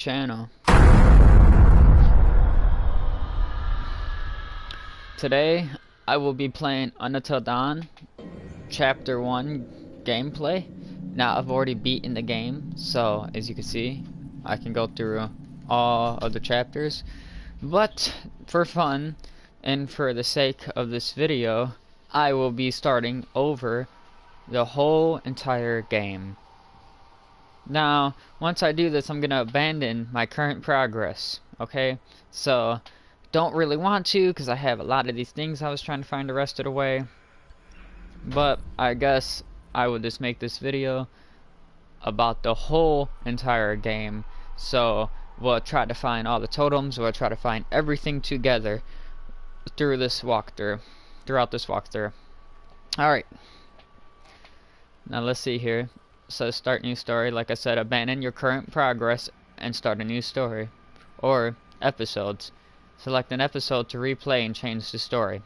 channel. Today I will be playing Until Dawn Chapter 1 gameplay. Now I've already beaten the game, so as you can see I can go through all of the chapters, but for fun and for the sake of this video I will be starting over the whole entire game. Now once I do this I'm gonna abandon my current progress, okay? So don't really want to because I have a lot of these things I was trying to find the rest of the way, but I guess I will just make this video about the whole entire game. So we'll try to find all the totems, we'll try to find everything together throughout this walkthrough. Alright, now let's see here. So start new story. Like I said, abandon your current progress and start a new story or episodes. Select an episode to replay and change the story.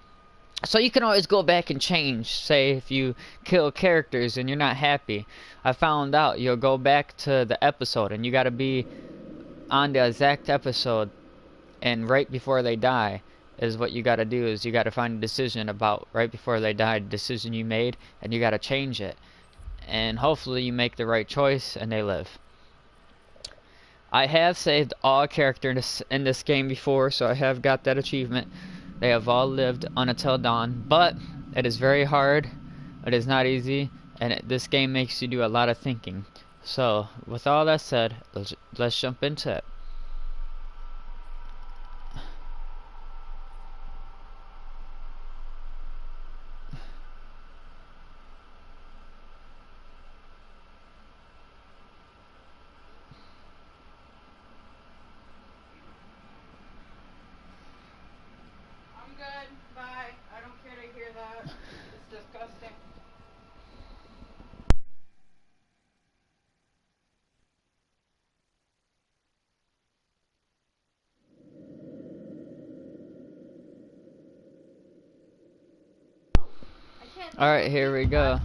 So you can always go back and change. Say if you kill characters and you're not happy, I found out you'll go back to the episode and you gotta be on the exact episode, and right before they die is what you gotta do. Is you gotta find a decision about right before they died, decision you made, and you gotta change it, and hopefully you make the right choice and they live. I have saved all characters in this game before, so I have got that achievement. They have all lived until dawn, but it is very hard, it is not easy, and this game makes you do a lot of thinking. So with all that said, let's jump into it. Bye. I don't care to hear that. It's disgusting. Alright, here we go.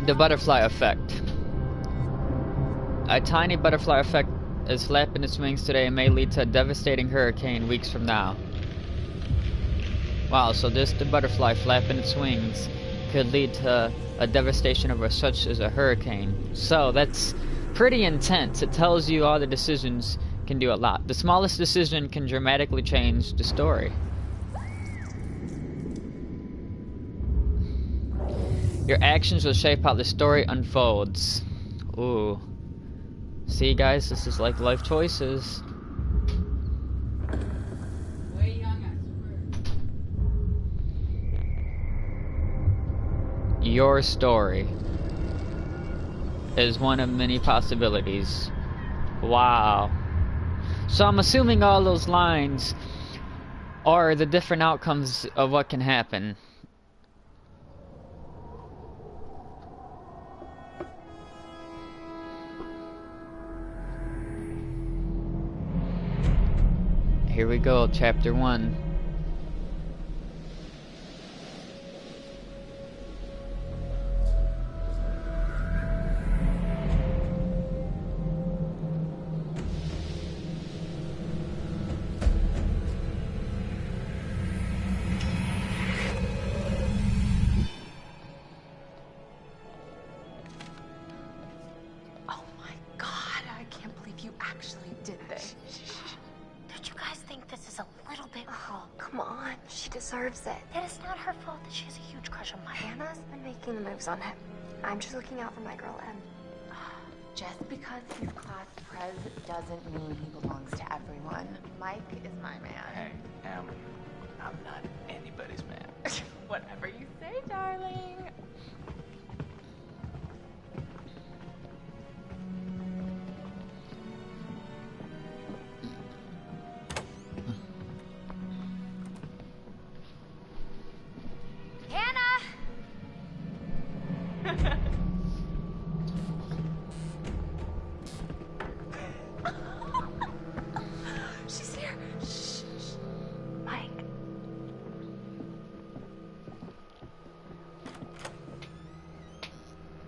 The butterfly effect. A tiny butterfly effect is flapping its wings today and may lead to a devastating hurricane weeks from now. Wow, so the butterfly flapping its wings could lead to a devastation of such as a hurricane. So that's pretty intense. It tells you all the decisions can do a lot. The smallest decision can dramatically change the story. Your actions will shape how the story unfolds. Ooh. See guys, this is like life choices. Your story is one of many possibilities. Wow. So I'm assuming all those lines are the different outcomes of what can happen. Here we go, chapter 1. Oh my God, I can't believe you actually did this. Don't you guys think this is a little bit cruel? Come on, she deserves it. It is not her fault that she has a huge crush on Mike. Hannah's been making the moves on him. I'm just looking out for my girl, Em. Just because he's class prez doesn't mean he belongs to everyone. Mike is my man. Hey, I'm not anybody's man. Whatever you say, darling. Hannah! She's here. Shh, shh. Mike.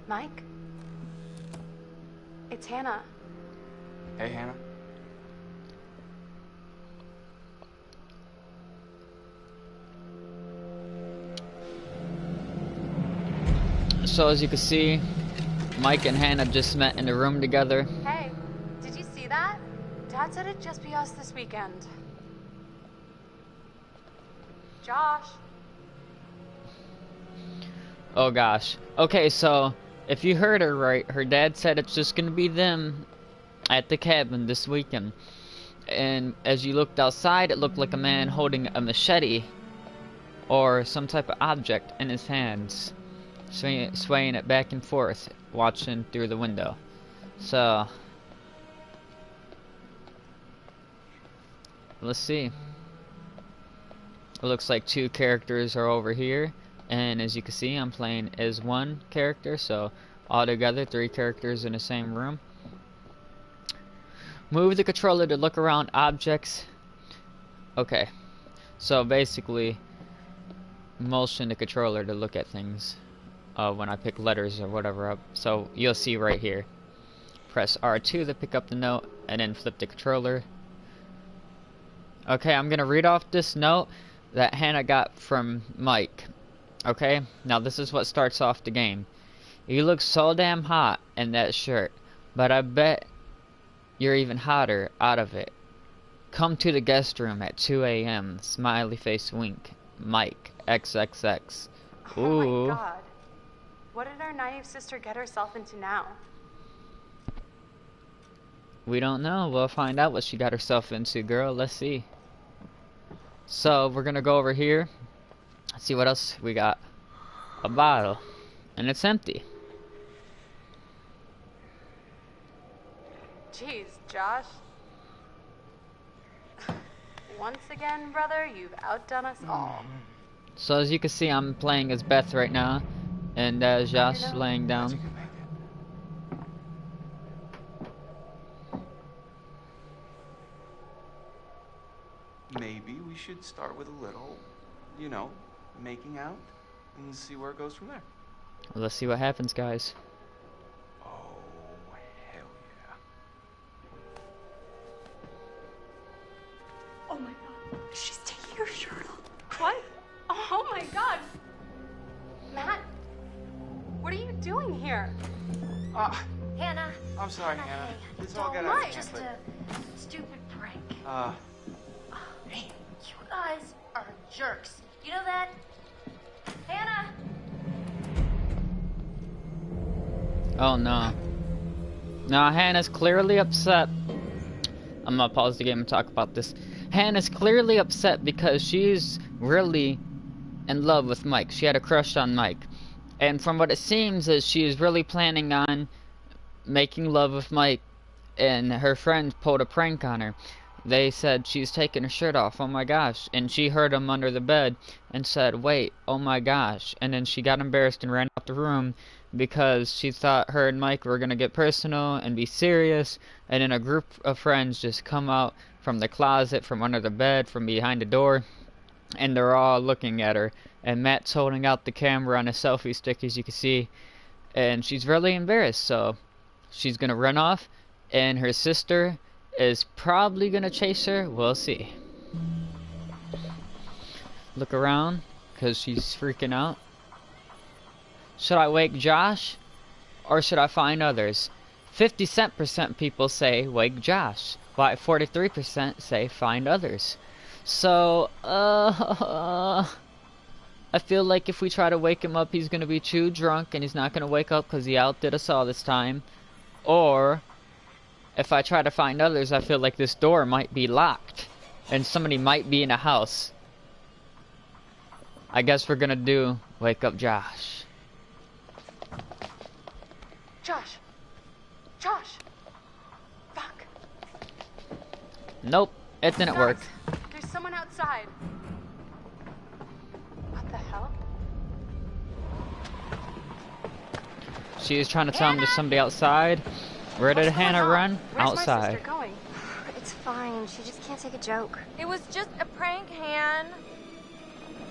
Mike? It's Hannah. Hey, Hannah. So as you can see, Mike and Hannah just met in the room together. Hey, did you see that? Dad said it'd just be us this weekend. Josh. Oh gosh. Okay, so if you heard her right, her dad said it's just gonna be them at the cabin this weekend. And as you looked outside, it looked like a man holding a machete or some type of object in his hands, swaying it back and forth, watching through the window. So let's see. It looks like two characters are over here, and as you can see, I'm playing as one character, so altogether 3 characters in the same room. Move the controller to look around objects. Okay, so basically motion the controller to look at things when I pick letters or whatever up. So you'll see right here, press R2 to pick up the note and then flip the controller. Okay, I'm gonna read off this note that Hannah got from Mike. Okay, now this is what starts off the game. You look so damn hot in that shirt, but I bet you're even hotter out of it. Come to the guest room at 2 a.m. Smiley face wink. Mike XXX. Ooh. Oh my god. What did our naive sister get herself into now? We don't know. We'll find out what she got herself into, girl. Let's see. So we're gonna go over here. Let's see what else we got. A bottle, and it's empty. Jeez, Josh. Once again, brother, you've outdone us all. So as you can see, I'm playing as Beth right now, and Josh laying down. Maybe we should start with a little, you know, making out and see where it goes from there. Well, let's see what happens, guys. Oh, hell yeah. Oh my god. She's taking her shirt off. What? Oh my god. Matt, what are you doing here? Hannah. I'm sorry, Hannah. Hey, This all got don't out of worry, hand, just a stupid prank. Man. You guys are jerks. You know that? Hannah! Oh no. Now Hannah's clearly upset. I'm gonna pause the game and talk about this. Hannah's clearly upset because she's really in love with Mike. She had a crush on Mike. And from what it seems is she is really planning on making love with Mike, and her friends pulled a prank on her. They said she's taking her shirt off, oh my gosh, and she heard him under the bed and said, wait, oh my gosh, and then she got embarrassed and ran out the room because she thought her and Mike were gonna get personal and be serious, and then a group of friends just come out from the closet, from under the bed, from behind the door, and they're all looking at her, and Matt's holding out the camera on a selfie stick, as you can see, and she's really embarrassed, so she's gonna run off, and her sister is probably gonna chase her. We'll see. Look around, cause she's freaking out. Should I wake Josh, or should I find others? 50% people say wake Josh, while 43% say find others. So, I feel like if we try to wake him up, he's gonna be too drunk and he's not gonna wake up because he outdid us all this time. Or if I try to find others, I feel like this door might be locked and somebody might be in a house. I guess we're gonna do wake up Josh. Josh. Josh. Fuck. Nope, it didn't work. There's someone outside. What the hell? She was trying to tell him there's somebody outside. Where did What's going Hannah on? run? Where's Outside. my sister going? It's fine. She just can't take a joke. It was just a prank, Han.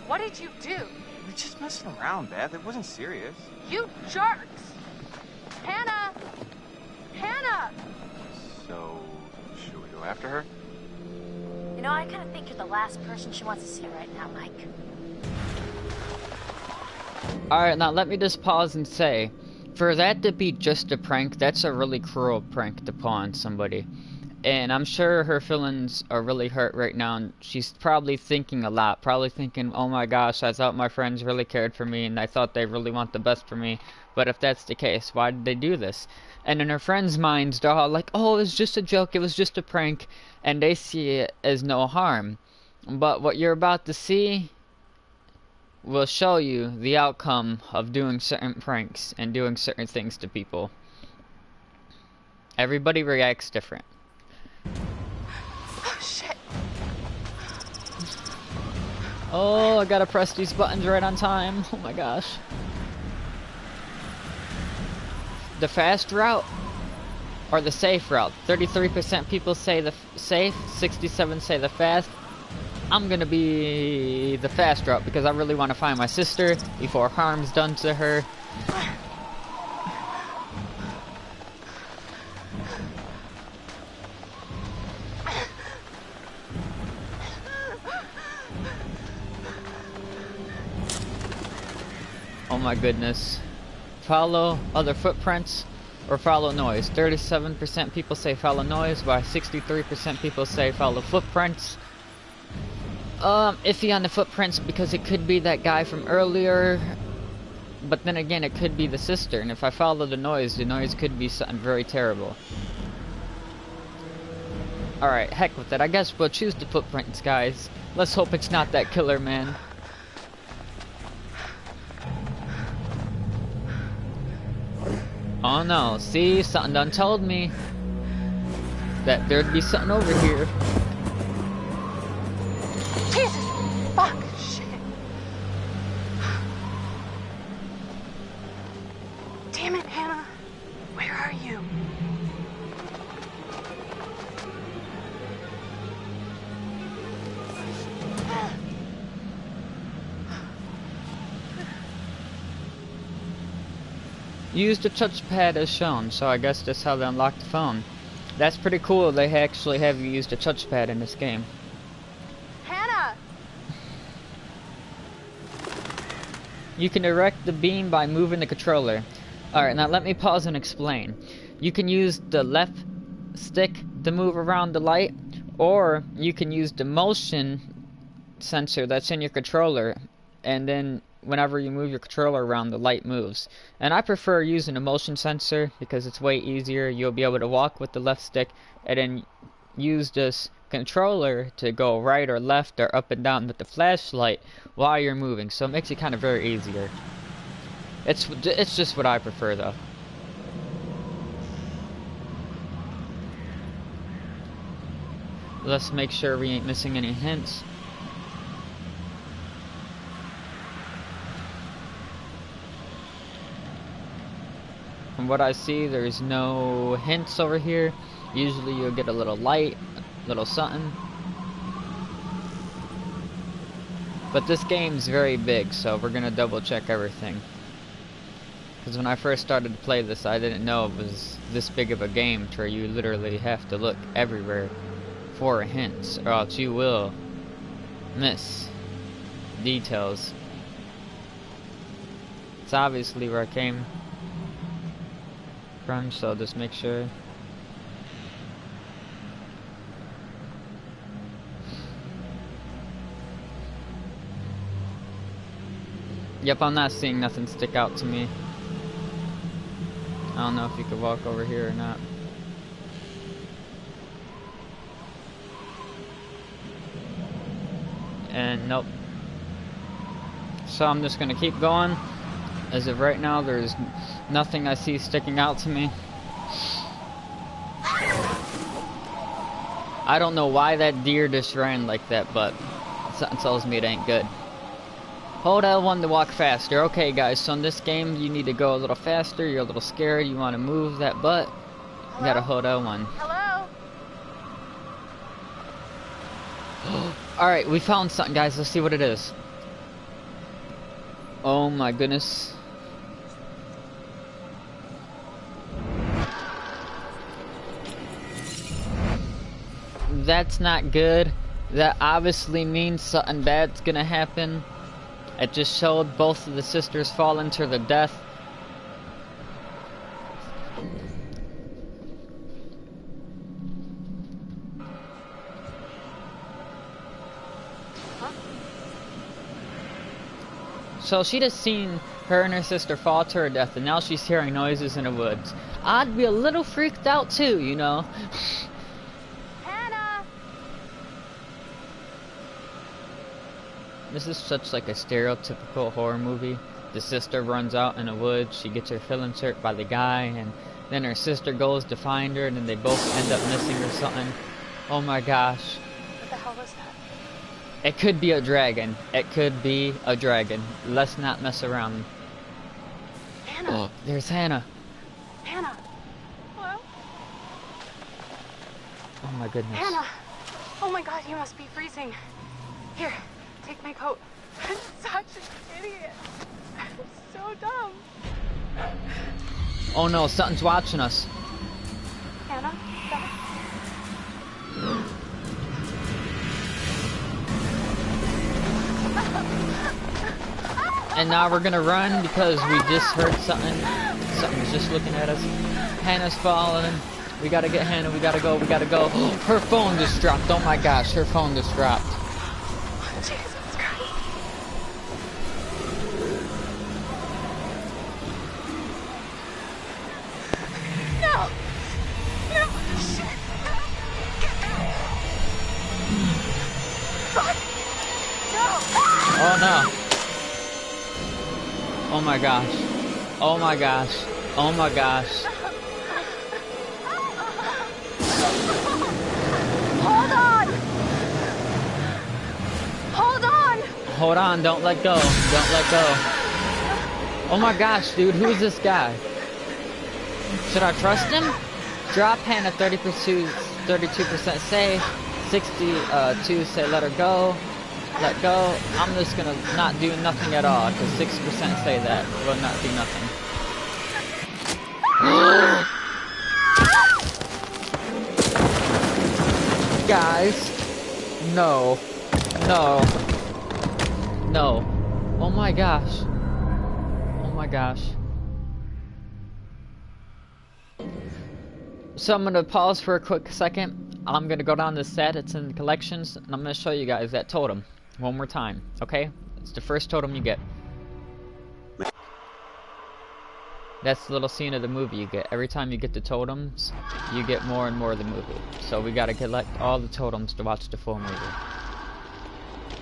What did you do? We're just messing around, Beth. It wasn't serious. You jerks! Hannah! Hannah! So, go after her? You know, I kind of think you're the last person she wants to see right now, Mike. Alright, now let me just pause and say, for that to be just a prank, that's a really cruel prank to pull on somebody. And I'm sure her feelings are really hurt right now, and she's probably thinking a lot. Probably thinking, oh my gosh, I thought my friends really cared for me, and I thought they really want the best for me. But if that's the case, why did they do this? And in her friends' minds, they're all like, oh, it was just a joke, it was just a prank. And they see it as no harm. But what you're about to see will show you the outcome of doing certain pranks and doing certain things to people. Everybody reacts different. Oh, shit. Oh, I gotta press these buttons right on time. Oh my gosh. The fast route or the safe route? 33% people say the safe, 67 say the fast. I'm gonna be the fast route because I really want to find my sister before harm's done to her. Oh my goodness. Follow other footprints or follow noise. 37% people say follow noise, while 63% people say follow footprints. Iffy on the footprints because it could be that guy from earlier, but then again it could be the sister, and if I follow the noise could be something very terrible. Alright, heck with it. I guess we'll choose the footprints, guys. Let's hope it's not that killer man. Oh no, see, something done told me that there'd be something over here. Jesus! Fuck! Shit! Damn it, Hannah. Where are you? Use the touchpad as shown, so I guess that's how they unlock the phone. That's pretty cool, they actually have you use the touchpad in this game. Hannah! You can direct the beam by moving the controller. Alright, now let me pause and explain. You can use the left stick to move around the light, or you can use the motion sensor that's in your controller, and then whenever you move your controller around, the light moves. And I prefer using a motion sensor because it's way easier. You'll be able to walk with the left stick and then use this controller to go right or left or up and down with the flashlight while you're moving. So it makes it kind of very easier. It's just what I prefer though. Let's make sure we ain't missing any hints. From what I see, there's no hints over here. Usually you'll get a little light, little something. But this game's very big, so we're gonna double check everything. Because when I first started to play this, I didn't know it was this big of a game to where you literally have to look everywhere for hints, or else you will miss details. It's obviously where I came from, so just make sure. Yep, I'm not seeing nothing stick out to me. I don't know if you could walk over here or not. And nope. So I'm just gonna keep going. As of right now, there's nothing I see sticking out to me. I don't know why that deer just ran like that, but something tells me it ain't good. Hold L1 to walk faster. Okay guys, so in this game you need to go a little faster, you're a little scared, you want to move that butt, you gotta hold L1. Hello? Alright, we found something guys, let's see what it is. Oh my goodness. That's not good. That obviously means something bad's gonna happen. It just showed both of the sisters falling to their death. So she just seen her and her sister fall to her death, and now she's hearing noises in the woods. I'd be a little freaked out too, you know. Hannah! This is such like a stereotypical horror movie. The sister runs out in the woods, she gets her feelings hurt by the guy, and then her sister goes to find her, and then they both end up missing or something. Oh my gosh. What the hell was that? It could be a dragon. It could be a dragon. Let's not mess around. Hannah! Oh, there's Hannah. Hannah! Hello? Oh my goodness. Hannah! Oh my god, you must be freezing. Here, take my coat. I'm such an idiot. I'm so dumb. Oh no, something's watching us. Hannah, stop. And now we're gonna run because we just heard something. Something's just looking at us. Hannah's falling. We gotta get Hannah. We gotta go. We gotta go. Her phone just dropped. Oh my gosh, her phone just dropped. Jesus Christ. No! No! Shit! Fuck! No! Oh no. Oh my gosh. Oh my gosh. Oh my gosh. Hold on! Hold on! Hold on, don't let go. Don't let go. Oh my gosh, dude, who is this guy? Should I trust him? Drop Hannah 32% say, 62 say let her go. Let go. I'm just gonna not do nothing at all, because 6% say that. Will not do nothing. Guys. No. No. No. Oh my gosh. Oh my gosh. So I'm gonna pause for a quick second. I'm gonna go down the set, it's in the collections, and I'm gonna show you guys that totem one more time, okay? It's the first totem you get. That's the little scene of the movie you get. Every time you get the totems, you get more and more of the movie. So we gotta collect all the totems to watch the full movie.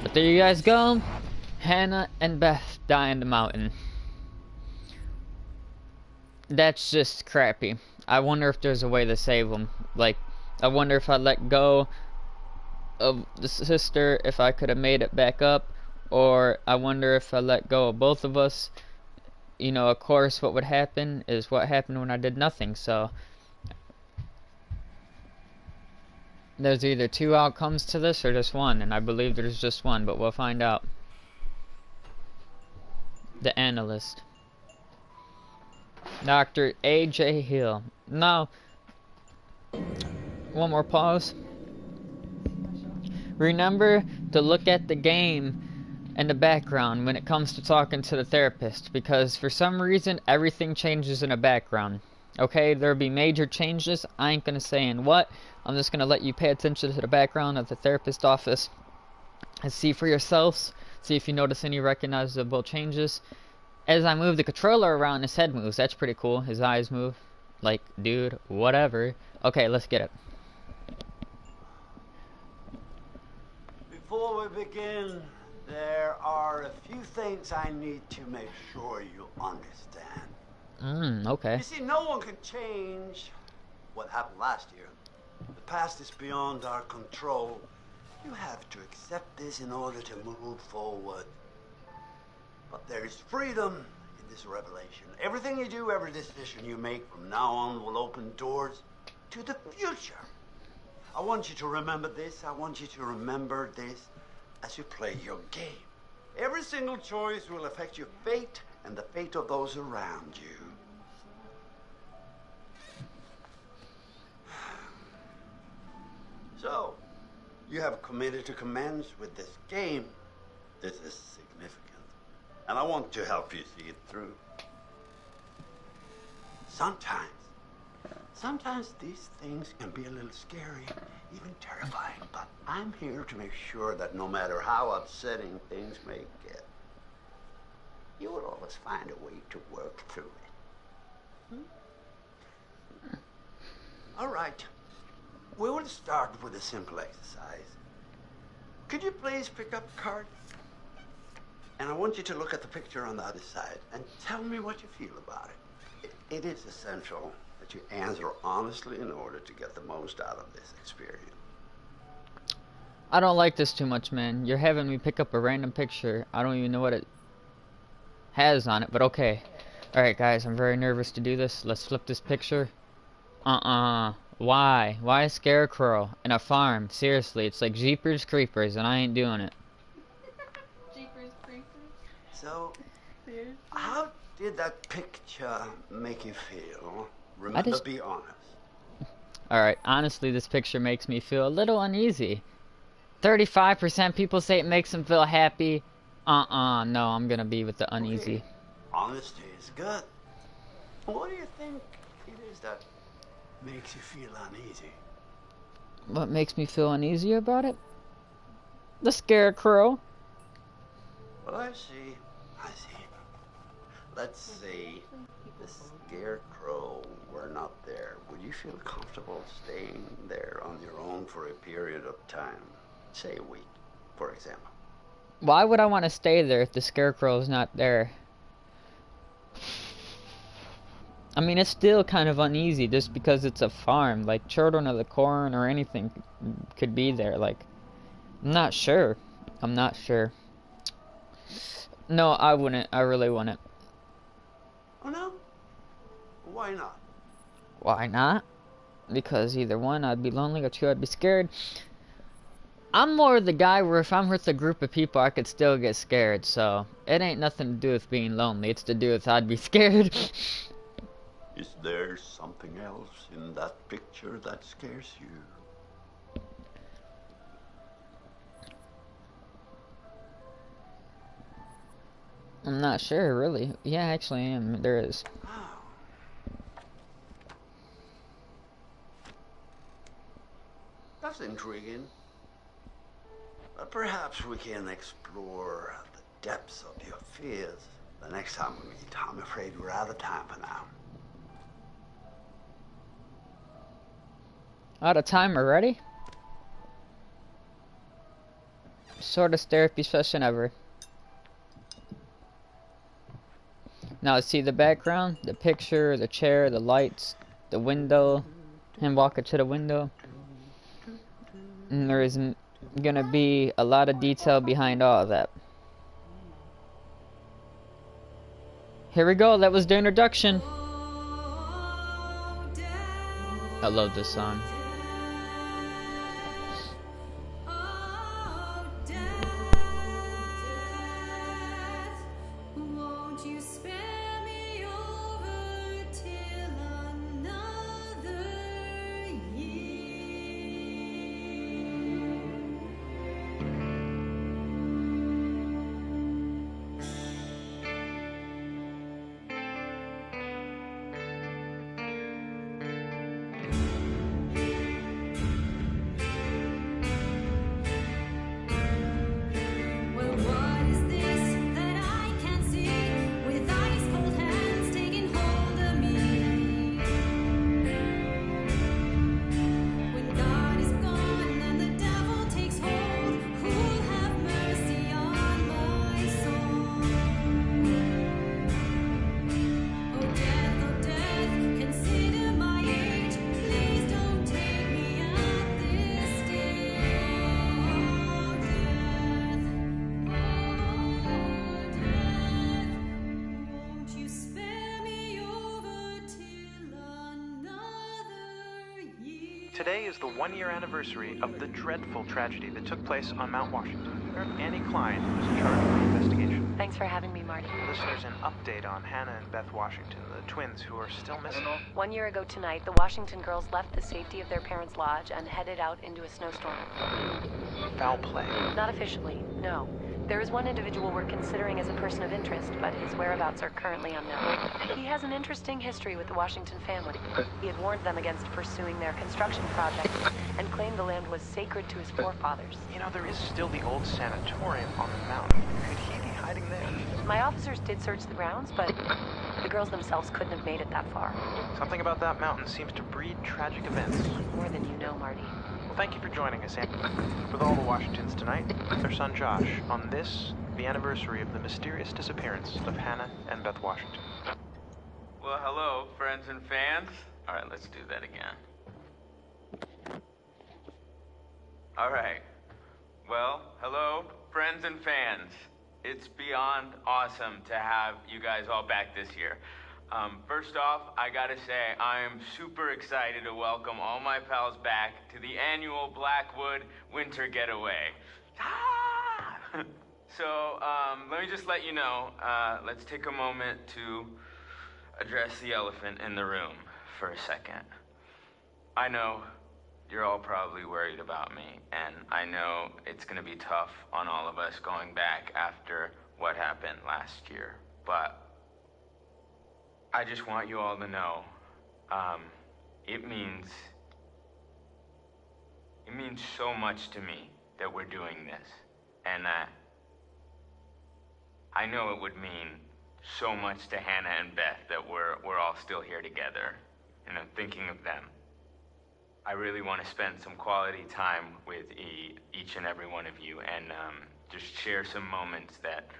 But there you guys go. Hannah and Beth die in the mountain. That's just crappy. I wonder if there's a way to save them. Like, I wonder if I let go of the sister, if I could have made it back up, or I wonder if I let go of both of us. You know, of course, what would happen is what happened when I did nothing. So there's either two outcomes to this or just one, and I believe there's just one, but we'll find out. The analyst, Dr. A.J. Hill. Now, one more pause. Remember to look at the game in the background when it comes to talking to the therapist, because for some reason everything changes in the background. Okay, there'll be major changes. I ain't gonna say in what. I'm just gonna let you pay attention to the background of the therapist office and see for yourselves. See if you notice any recognizable changes. As I move the controller around, his head moves. That's pretty cool. His eyes move. Like, dude, whatever. Okay, let's get it. Before we begin, there are a few things I need to make sure you understand. Okay. You see, no one can change what happened last year. The past is beyond our control. You have to accept this in order to move forward. But there is freedom in this revelation. Everything you do, every decision you make from now on will open doors to the future. I want you to remember this. I want you to remember this as you play your game. Every single choice will affect your fate and the fate of those around you. So, you have committed to commence with this game. This is significant, and I want to help you see it through. Sometimes these things can be a little scary, even terrifying, but I'm here to make sure that no matter how upsetting things may get, you will always find a way to work through it. All right. We will start with a simple exercise. Could you please pick up a card? And I want you to look at the picture on the other side and tell me what you feel about it. It is essential that you answer honestly in order to get the most out of this experience. I don't like this too much, man. You're having me pick up a random picture. I don't even know what it has on it, but okay. Alright, guys, I'm very nervous to do this. Let's flip this picture. Why? Why a scarecrow in a farm? Seriously, it's like Jeepers Creepers, and I ain't doing it. Jeepers Creepers. So, how did that picture make you feel? Remember, be honest. Alright, honestly, this picture makes me feel a little uneasy. 35% people say it makes them feel happy. No, I'm gonna be with the uneasy. Okay. Honesty is good. What do you think it is that makes you feel uneasy? What makes me feel uneasy about it? The scarecrow. Well, I see. Let's say the scarecrow were not there. Would you feel comfortable staying there on your own for a period of time? Say a week, for example. Why would I want to stay there if the scarecrow's not there? I mean, it's still kind of uneasy just because it's a farm. Like, children of the corn or anything could be there. Like, I'm not sure. No, I wouldn't. I really wouldn't. Oh, no? Why not? Why not? Because either one, I'd be lonely, or two, I'd be scared. I'm more the guy where if I'm with a group of people, I could still get scared. So, it ain't nothing to do with being lonely. It's to do with I'd be scared. Is there something else in that picture that scares you? I'm not sure, really. Yeah, actually I am. There is. That's intriguing. But perhaps we can explore the depths of your fears the next time we meet. I'm afraid we're out of time for now. Out of time already? Shortest therapy session ever. Now see the background, the picture, the chair, the lights, the window, him walking to the window. And there is gonna be a lot of detail behind all of that. Here we go, that was the introduction. I love this song. Today is the one-year anniversary of the dreadful tragedy that took place on Mount Washington. Annie Klein was in charge of the investigation. Thanks for having me, Marty. Listeners, an update on Hannah and Beth Washington, the twins who are still missing. 1 year ago tonight, the Washington girls left the safety of their parents' lodge and headed out into a snowstorm. Foul play. Not officially, no. There is one individual we're considering as a person of interest, but his whereabouts are currently unknown. He has an interesting history with the Washington family. He had warned them against pursuing their construction project and claimed the land was sacred to his forefathers. You know, there is still the old sanatorium on the mountain. Could he be hiding there? My officers did search the grounds, but the girls themselves couldn't have made it that far. Something about that mountain seems to breed tragic events. More than you know, Marty. Well, thank you for joining us, and with all the Washingtons tonight, their son Josh, on this, the anniversary of the mysterious disappearance of Hannah and Beth Washington. Well, hello, friends and fans. All right, let's do that again. All right. Well, hello, friends and fans. It's beyond awesome to have you guys all back this year. First off, I gotta say, I am super excited to welcome all my pals back to the annual Blackwood Winter Getaway. Ah! So, let me just let you know, let's take a moment to address the elephant in the room for a second. I know you're all probably worried about me, and I know it's gonna be tough on all of us going back after what happened last year, but I just want you all to know, it means so much to me that we're doing this, and that I know it would mean so much to Hannah and Beth that we're all still here together, and I'm thinking of them. I really want to spend some quality time with each and every one of you, and just share some moments that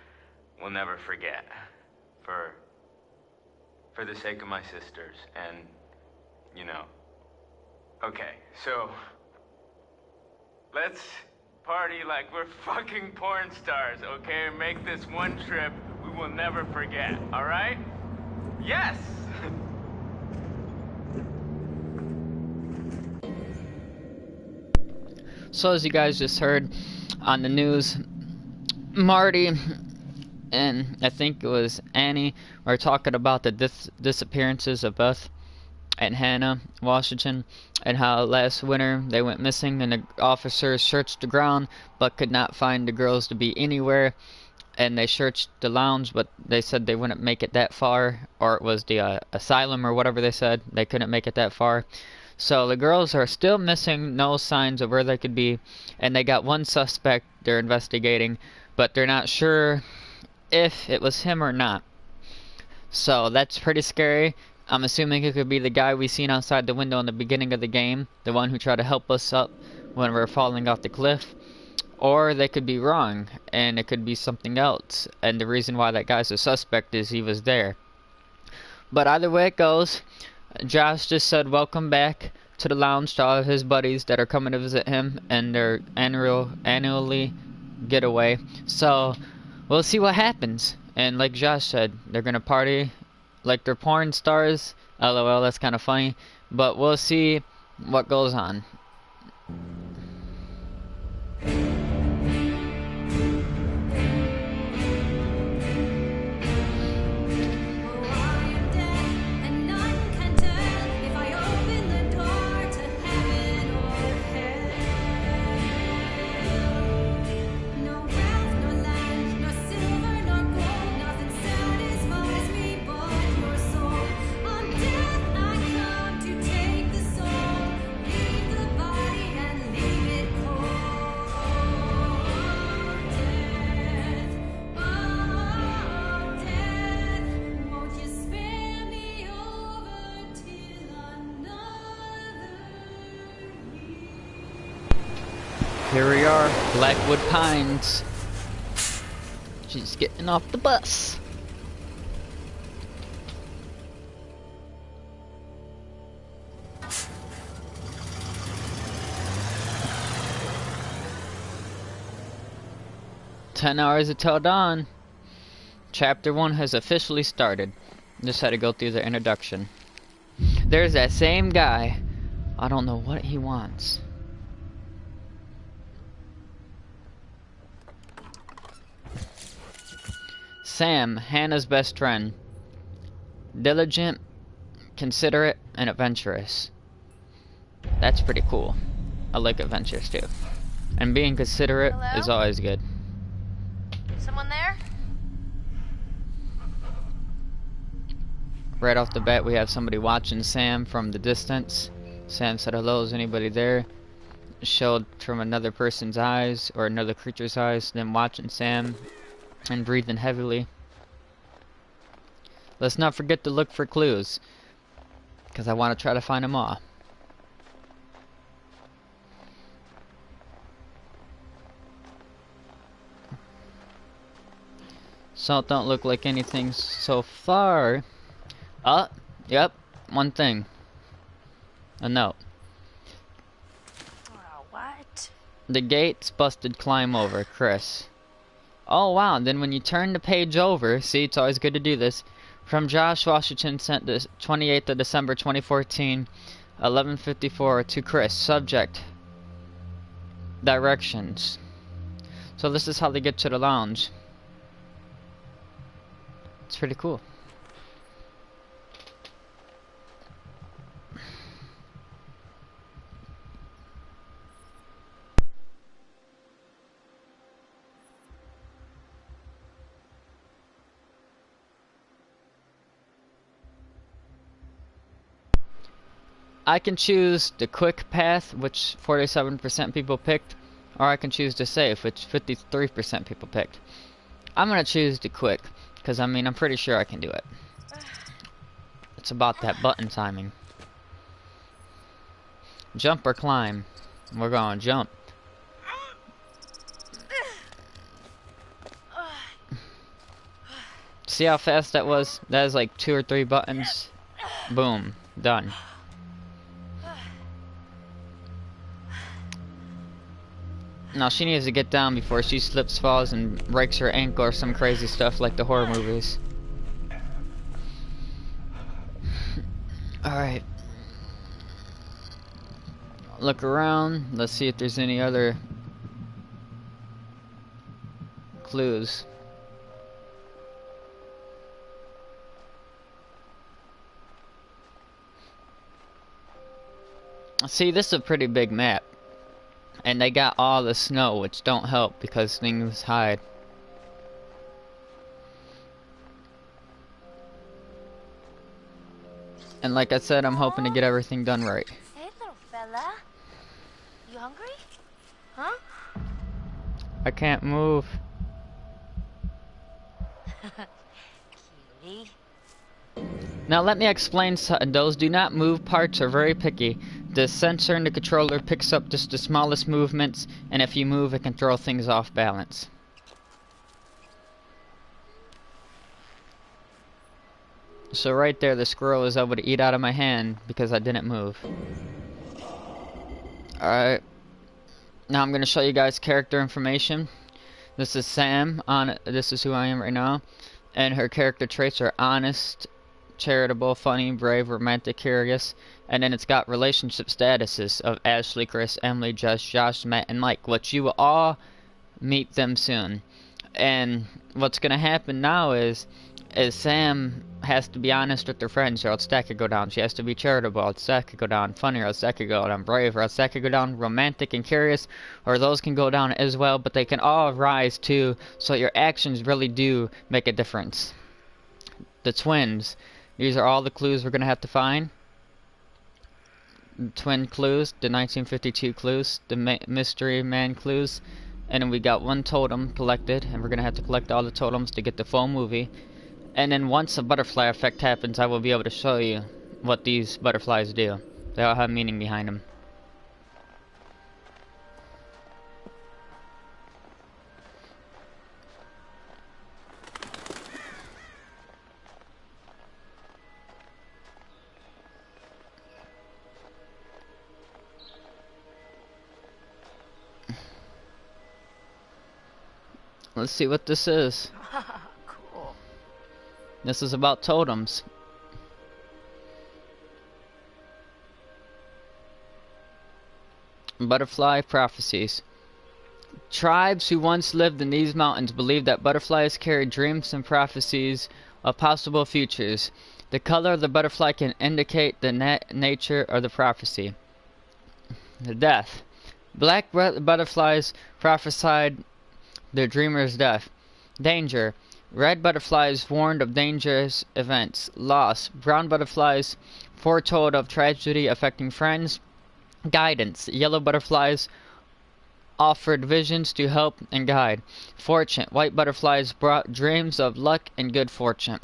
we'll never forget for the sake of my sisters, and, you know. Okay, so let's party like we're fucking porn stars, okay? And make this one trip we will never forget, all right? Yes! So as you guys just heard on the news, Marty and I think it was Annie were talking about the disappearances of Beth and Hannah Washington, and how last winter they went missing and the officers searched the ground but could not find the girls to be anywhere, and they searched the lounge but they said they wouldn't make it that far, or it was the asylum or whatever they said, they couldn't make it that far. So the girls are still missing, no signs of where they could be, and they got one suspect they're investigating, but they're not sure if it was him or not. So that's pretty scary. I'm assuming it could be the guy we seen outside the window in the beginning of the game, the one who tried to help us up when we were falling off the cliff. Or they could be wrong, and it could be something else, and the reason why that guy's a suspect is he was there. But either way it goes, Josh just said welcome back to the lounge to all of his buddies that are coming to visit him and their annually getaway. So we'll see what happens. And like Josh said, they're gonna party like they're porn stars. LOL, that's kind of funny. But we'll see what goes on. Here we are, Blackwood Pines. She's getting off the bus. "10 hours until dawn. Chapter 1 has officially started." Just had to go through the introduction. There's that same guy. I don't know what he wants. Sam, Hannah's best friend. Diligent, considerate, and adventurous. That's pretty cool. I like adventures too. And being considerate is always good. Someone there? Right off the bat, we have somebody watching Sam from the distance. Sam said, hello, is anybody there? Showed from another person's eyes, or another creature's eyes, then watching Sam and breathing heavily. Let's not forget to look for clues, because I want to try to find them all. So don't look like anything so far. Yep, one thing. A note. What? The gate's busted, climb over, Chris. Oh wow, and then when you turn the page over, see, it's always good to do this. From Josh Washington, sent this 28th of December 2014, 11:54 to Chris. Subject. Directions. So this is how they get to the lounge. It's pretty cool. I can choose the quick path, which 47% people picked, or I can choose the safe, which 53% people picked. I'm gonna choose the quick, because I mean, I'm pretty sure I can do it. It's about that button timing. Jump or climb? We're going jump. See how fast that was? That is like 2 or 3 buttons. Boom. Done. Now she needs to get down before she slips, falls, and breaks her ankle or some crazy stuff like the horror movies. Alright. Look around. Let's see if there's any other clues. See, this is a pretty big map. And they got all the snow, which don't help because things hide. And like I said, I'm hoping to get everything done right. Hey, little fella. You hungry? Huh? I can't move. Cutie. Now let me explain something. Those do not move parts are very picky. The sensor in the controller picks up just the smallest movements, and if you move, it can throw things off balance. So right there, the squirrel was able to eat out of my hand because I didn't move. Alright. Now I'm going to show you guys character information. This is Sam. This is who I am right now. And her character traits are honest, charitable, funny, brave, romantic, curious. And then it's got relationship statuses of Ashley, Chris, Emily, Jess, Josh, Matt, and Mike, which you will all meet them soon. And what's going to happen now is Sam has to be honest with her friends, or else that could go down. She has to be charitable, or else that could go down. Funny, or else that could go down. Brave, or else that could go down. Romantic and curious, or those can go down as well, but they can all rise too, so your actions really do make a difference. The twins. These are all the clues we're going to have to find. Twin clues, the 1952 clues, the mystery man clues, and then we got one totem collected, and we're gonna have to collect all the totems to get the full movie. And then once a butterfly effect happens, I will be able to show you what these butterflies do. They all have meaning behind them. Let's see what this is. Cool. This is about totems. Butterfly prophecies. Tribes who once lived in these mountains believed that butterflies carried dreams and prophecies of possible futures. The color of the butterfly can indicate the nature of the prophecy. The death. Black butterflies prophesied the dreamer's death. Danger. Red butterflies warned of dangerous events. Loss. Brown butterflies foretold of tragedy affecting friends. Guidance. Yellow butterflies offered visions to help and guide. Fortune. White butterflies brought dreams of luck and good fortune.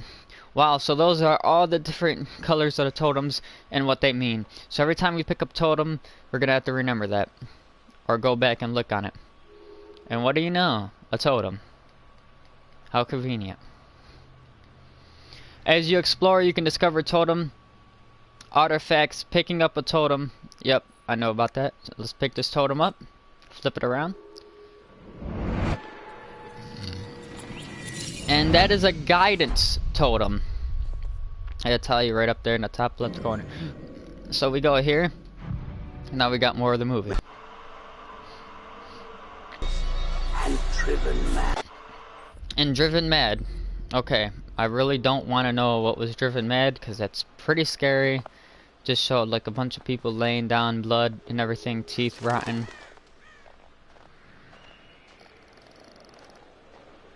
Wow, so those are all the different colors of the totems and what they mean. So every time we pick up totem, we're going to have to remember that. Or go back and look on it. And what do you know? A totem. How convenient. As you explore, you can discover totem artifacts. Picking up a totem. Yep, I know about that. So let's pick this totem up. Flip it around. And that is a guidance totem. I'll tell you right up there in the top left corner. So we go here. Now we got more of the movie. And driven mad. Okay, I really don't want to know what was driven mad because that's pretty scary. Just showed like a bunch of people laying down, blood and everything, teeth rotten.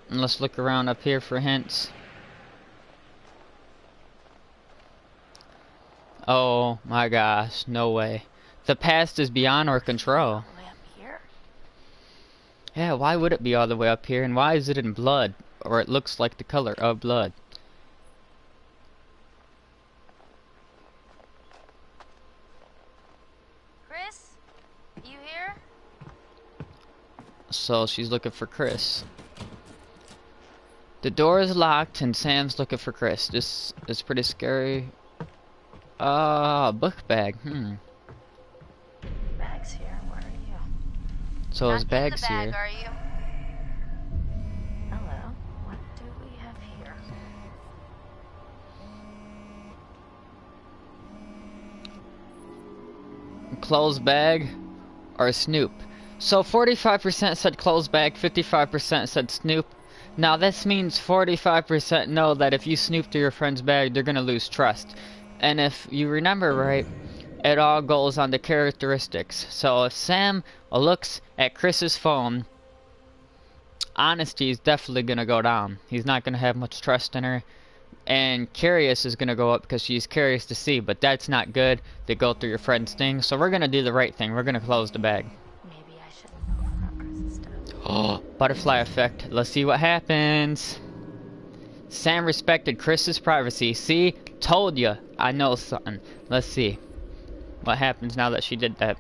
And let's look around up here for hints. Oh my gosh, no way. The past is beyond our control. All the way up here? Yeah, why would it be all the way up here? And why is it in blood? Or it looks like the color of blood. Chris? You here? So she's looking for Chris. The door is locked and Sam's looking for Chris. This is pretty scary. Book bag. Bag's here. Where are you? So his Not in the bag's bag, here. are you? Hello. What do we have here? Clothes bag or Snoop. So 45% said clothes bag, 55% said Snoop. Now this means 45% know that if you snoop through your friend's bag, they're gonna lose trust. And if you remember right, it all goes on the characteristics. So if Sam looks at Chris's phone, honesty is definitely gonna go down. He's not gonna have much trust in her. And curious is gonna go up because she's curious to see, but that's not good to go through your friend's thing. So we're gonna do the right thing. We're gonna close the bag. Maybe I shouldn't open up Chris's stuff. Oh, butterfly effect. Let's see what happens. Sam respected Chris's privacy. See? Told ya. I know something. Let's see what happens now that she did that.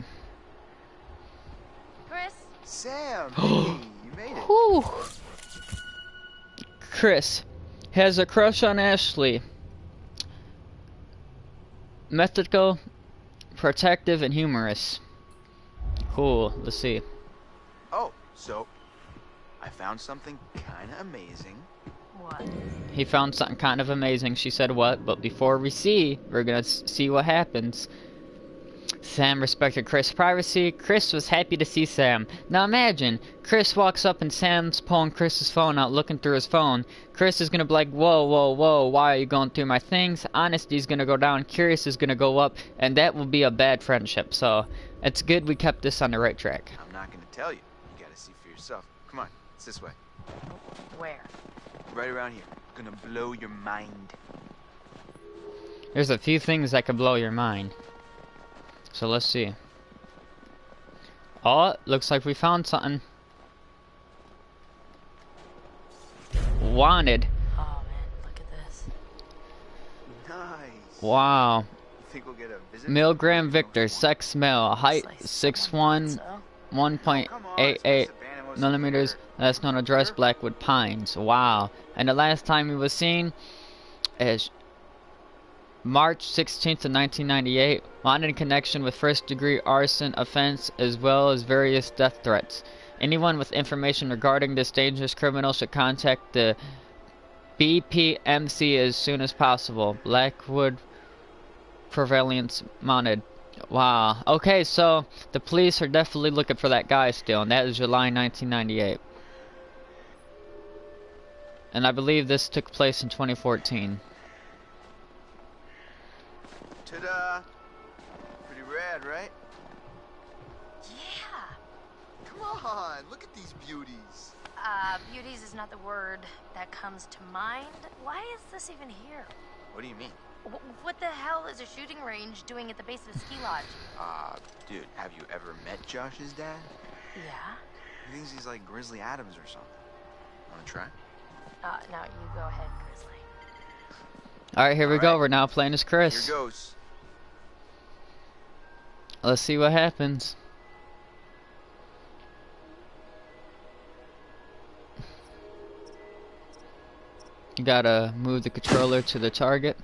Chris? Sam, hey, you made it. Whew. Chris has a crush on Ashley. Methodical, protective, and humorous. Cool. Let's see. Oh, so I found something kind of amazing. What? He found something kind of amazing. She said what? But before we see, we're gonna see what happens. Sam respected Chris' privacy. Chris was happy to see Sam. Now imagine, Chris walks up and Sam's pulling Chris's phone out, looking through his phone. Chris is gonna be like, whoa, whoa, whoa, why are you going through my things? Honesty's gonna go down, curious is gonna go up, and that will be a bad friendship. So, it's good we kept this on the right track. I'm not gonna tell you. You gotta see for yourself. Come on, it's this way. Where? Right around here. Gonna blow your mind. There's a few things that could blow your mind. So let's see. Oh, looks like we found something. Wanted. Oh man, look at this. Nice. Wow. Think we'll get a visit? Milgram Victor, sex male, height 6'1", 1.88 millimeters. Last known address, Blackwood Pines. Wow. And the last time he was seen is March 16th of 1998. Wanted in connection with first-degree arson offense as well as various death threats. Anyone with information regarding this dangerous criminal should contact the BPMC as soon as possible. Blackwood Prevalence Wanted. Wow. Okay, so the police are definitely looking for that guy still, and that is July 1998. And I believe this took place in 2014. Ta-da! Pretty rad, right? Yeah. Come on, look at these beauties. Beauties is not the word that comes to mind. Why is this even here? What do you mean? What the hell is a shooting range doing at the base of a ski lodge? Dude, have you ever met Josh's dad? Yeah? He thinks he's like Grizzly Adams or something. Wanna try? No, you go ahead, Grizzly. Alright, here we go. Alright. We're now playing as Chris. Here goes. Let's see what happens. You gotta move the controller to the target.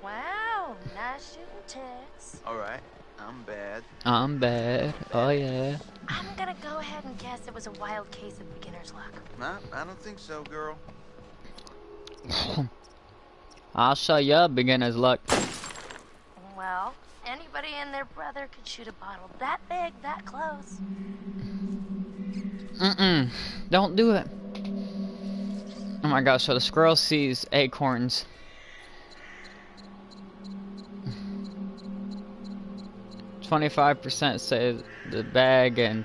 Wow, nice shooting, Tex. Alright, I'm bad. I'm bad. Oh yeah. I'm gonna go ahead and guess it was a wild case of beginner's luck. Nah, I don't think so, girl. I'll show ya beginner's luck. Well, anybody and their brother could shoot a bottle that big, that close. Don't do it. Oh my gosh, so the squirrel sees acorns. "25% say the bag and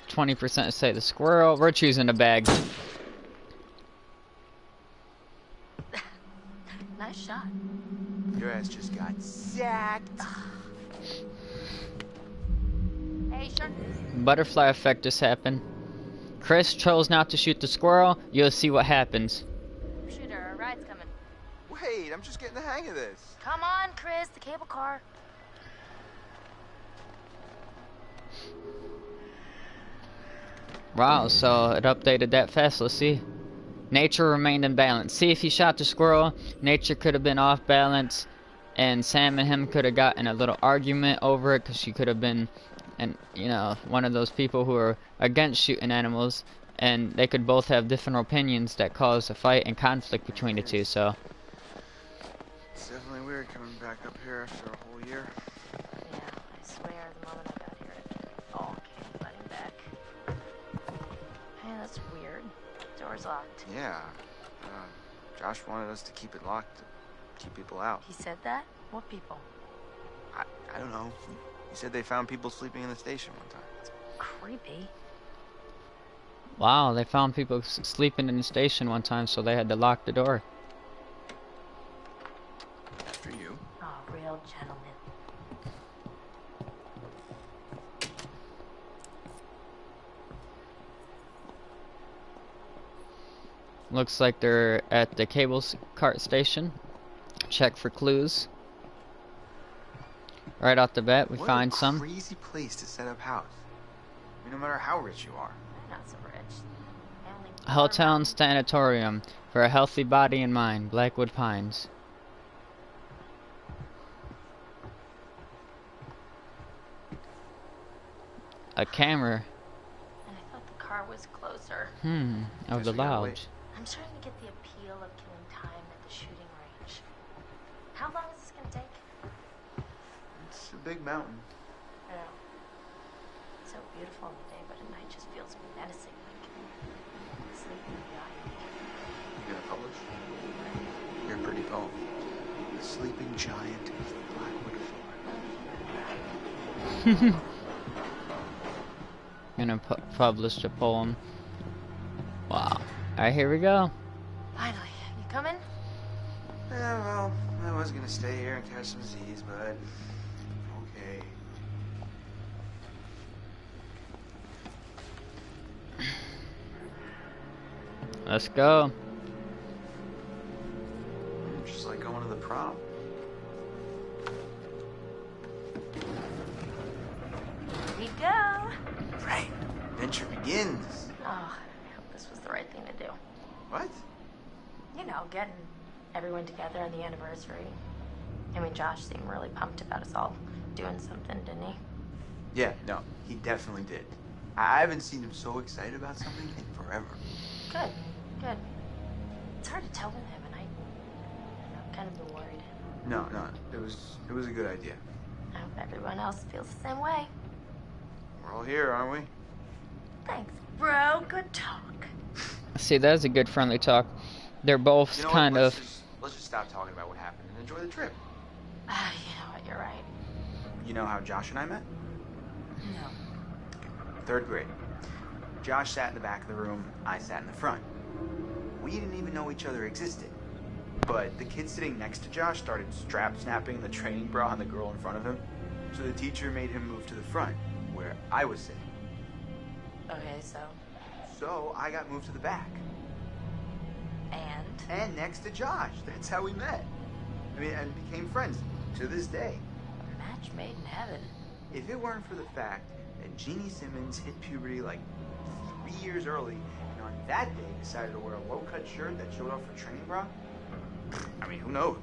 20% say the squirrel." We're choosing the bag. Nice shot. Your ass just got sacked. Hey, sure. Butterfly effect just happened. Chris chose not to shoot the squirrel. You'll see what happens. Shooter, a ride's coming. Wait, I'm just getting the hang of this. Come on, Chris, the cable car. Wow, so it updated that fast. Let's see. Nature remained in balance. See, if he shot the squirrel, nature could have been off balance, and Sam and him could have gotten a little argument over it, because she could have been, and you know, one of those people who are against shooting animals, and they could both have different opinions that cause a fight and conflict between the two. So It's definitely weird coming back up here after a whole year. Yeah, I swear the moment I got here, it all came flooding back. Hey, that's weird. Door's locked. Yeah. Josh wanted us to keep it locked to keep people out. He said that? What people? I don't know. He said they found people sleeping in the station one time. Creepy. wow, they found people sleeping in the station one time, so they had to lock the door. After you. Oh, real gentleman. Looks like they're at the cable cart station. Check for clues. Right off the bat, we find some. What a crazy place to set up house. I mean, no matter how rich you are. I'm not so rich. Only Hotel and Sanatorium for a healthy body and mind. Blackwood Pines. A camera. And I thought the car was closer. Of Guess the we gotta wait. lodge. I'm starting to get the appeal of killing time at the shooting range. How long is this gonna take? It's a big mountain. I know. It's so beautiful in the day, but at night just feels menacing, like sleeping giant. You gonna publish? Your pretty poem. The sleeping giant of the Blackwood Forest. Gonna publish a poem. Wow. Alright, here we go. Finally, you coming? Yeah, well, I was gonna stay here and catch some Z's, but okay. Let's go. Just like going to the prom. Here we go. Right. Adventure begins. Oh, I hope this was the right thing to do. What? You know, getting everyone together on the anniversary. I mean, Josh seemed really pumped about us all doing something, didn't he? Yeah, no, he definitely did. I haven't seen him so excited about something in forever. Good, good. It's hard to tell with him, and I'm kind of worried. No, it was a good idea. I hope everyone else feels the same way. We're all here, aren't we? Thanks, bro. Good talk. See, that's a good friendly talk. They're both You know kind what? of... Let's just stop talking about what happened and enjoy the trip. You know what? You're right. You know how Josh and I met? No. Third grade. Josh sat in the back of the room, I sat in the front. We didn't even know each other existed. But the kid sitting next to Josh started strap snapping the training bra on the girl in front of him. So the teacher made him move to the front, where I was sitting. Okay, so? So I got moved to the back. And? And next to Josh. That's how we met. I mean, and became friends to this day. A match made in heaven. If it weren't for the fact that Jeannie Simmons hit puberty like 3 years early, and on that day decided to wear a low-cut shirt that showed off her training bra, I mean, who knows?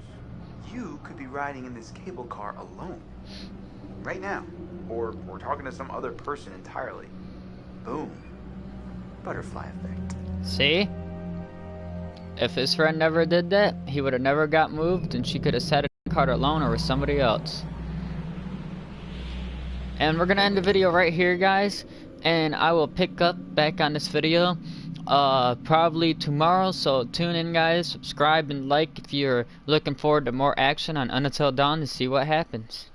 You could be riding in this cable car alone. Right now. Or talking to some other person entirely. Boom. Butterfly effect. See? If his friend never did that, he would have never got moved, and she could have sat in the car alone or with somebody else. And we're gonna end the video right here, guys, and I will pick up back on this video probably tomorrow, so tune in, guys. Subscribe and like if you're looking forward to more action on Until Dawn to see what happens.